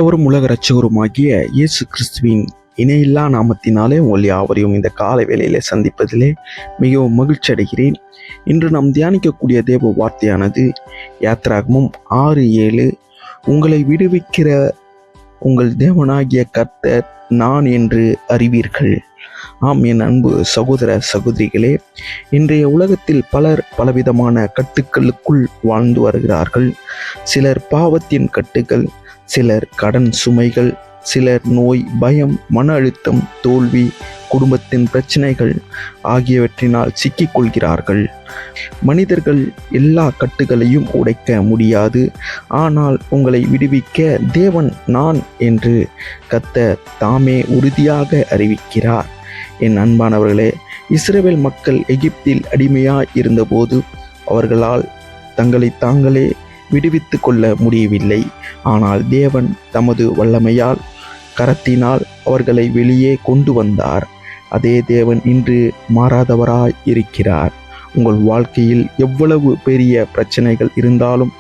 ஒரு உலக இரட்சகருமாகிய இயேசு கிறிஸ்துவின் இணையில்லா நாமத்தினாலே உங்கள் யாவரையும் இந்த கால வேளையிலே சந்திப்பதிலே மிகவும் மகிழ்ச்சி அடைகிறேன். இன்று நாம் தியானிக்கக்கூடிய தேவ வார்த்தையானது யாத்திராகமம் 6:7. உங்களை விடுவிக்கிற உங்கள் தேவனாகிய கர்த்தர் நான் என்று அறிவீர்கள். ஆம், என் அன்பு சகோதர சகோதரிகளே, இன்றைய உலகத்தில் பலர் பலவிதமான கட்டுக்களுக்குள் வாழ்ந்து வருகிறார்கள். சிலர் பாவத்தின் கட்டுகள், சிலர் கடன் சுமைகள், சிலர் நோய், பயம், மன அழுத்தம், தோல்வி, குடும்பத்தின் பிரச்சனைகள் ஆகியவற்றினால் சிக்கிக்கொள்கிறார்கள். மனிதர்கள் எல்லா கட்டுகளையும் உடைக்க முடியாது. ஆனால் உங்களை விடுவிக்க தேவன் நான் என்று கர்த்தர் தாமே உறுதியாக அறிவிக்கிறார். என் அன்பானவர்களே, இஸ்ரவேல் மக்கள் எகிப்தில் அடிமையாய் இருந்தபோது அவர்களால் தங்களை தாங்களே விடுவித்து கொள்ள முடியவில்லை. ஆனால் தேவன் தமது வல்லமையால் கரத்தினால் அவர்களை வெளியே கொண்டு வந்தார். அதே தேவன் இன்று மாறாதவராய் இருக்கிறார். உங்கள் வாழ்க்கையில் எவ்வளவு பெரிய பிரச்சனைகள் இருந்தாலும்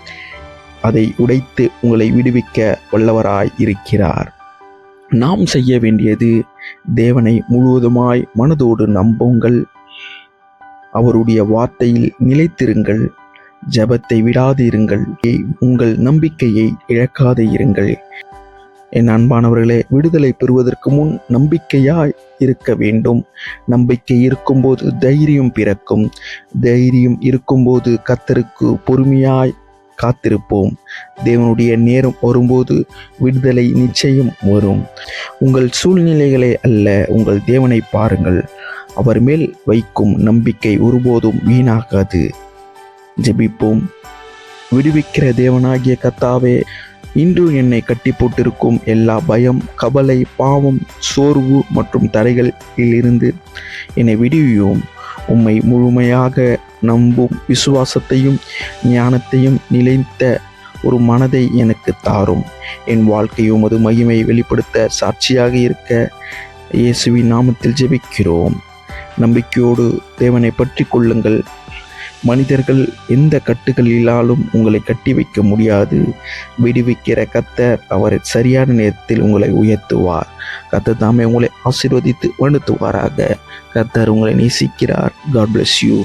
அதை உடைத்து உங்களை விடுவிக்க வல்லவராய் இருக்கிறார். நாம் செய்ய வேண்டியது தேவனை முழுவதுமாய் மனதோடு நம்புங்கள். அவருடைய வார்த்தையில் நிலைத்திருங்கள். ஜெபத்தை விடாதிருங்கள். உங்கள் நம்பிக்கையை இழக்காது இருங்கள். என் அன்பானவர்களே, விடுதலை பெறுவதற்கு முன் நம்பிக்கையாய் இருக்க வேண்டும். நம்பிக்கை இருக்கும்போது தைரியம் பிறக்கும். தைரியம் இருக்கும்போது கர்த்தருக்கு பொறுமையாய் காத்திருப்போம். தேவனுடைய நேரம் வரும்போது விடுதலை நிச்சயம் வரும். உங்கள் சூழ்நிலைகளே அல்ல, உங்கள் தேவனை பாருங்கள். அவர் மேல் வைக்கும் நம்பிக்கை ஒருபோதும் வீணாகாது. ஜெபிப்போம். விடுவிக்கிற தேவனாகிய கர்த்தாவே, இன்று என்னை கட்டி போட்டிருக்கும் எல்லா பயம், கவலை, பாவம், சோர்வு மற்றும் தடைகளிலிருந்து என்னை விடுவியும். உம்மை முழுமையாக நம்பும் விசுவாசத்தையும் ஞானத்தையும் நிலைத்த ஒரு மனதை எனக்கு தாரும். என் வாழ்க்கையும் உமது மகிமை வெளிப்படுத்த சாட்சியாக இருக்க இயேசுவின் நாமத்தில் ஜெபிக்கிறோம். நம்பிக்கையோடு தேவனை பற்றி கொள்ளுங்கள். மனிதர்கள் எந்த கட்டுகளிலாலும் உங்களை கட்டி வைக்க முடியாது. விடுவிக்கிற கர்த்தர் அவர் சரியான நேரத்தில் உங்களை உயர்த்துவார். கர்த்தர் தாமே உங்களை ஆசீர்வதித்து வழிநடத்துவாராக. கர்த்தர் உங்களை நேசிக்கிறார். God bless you.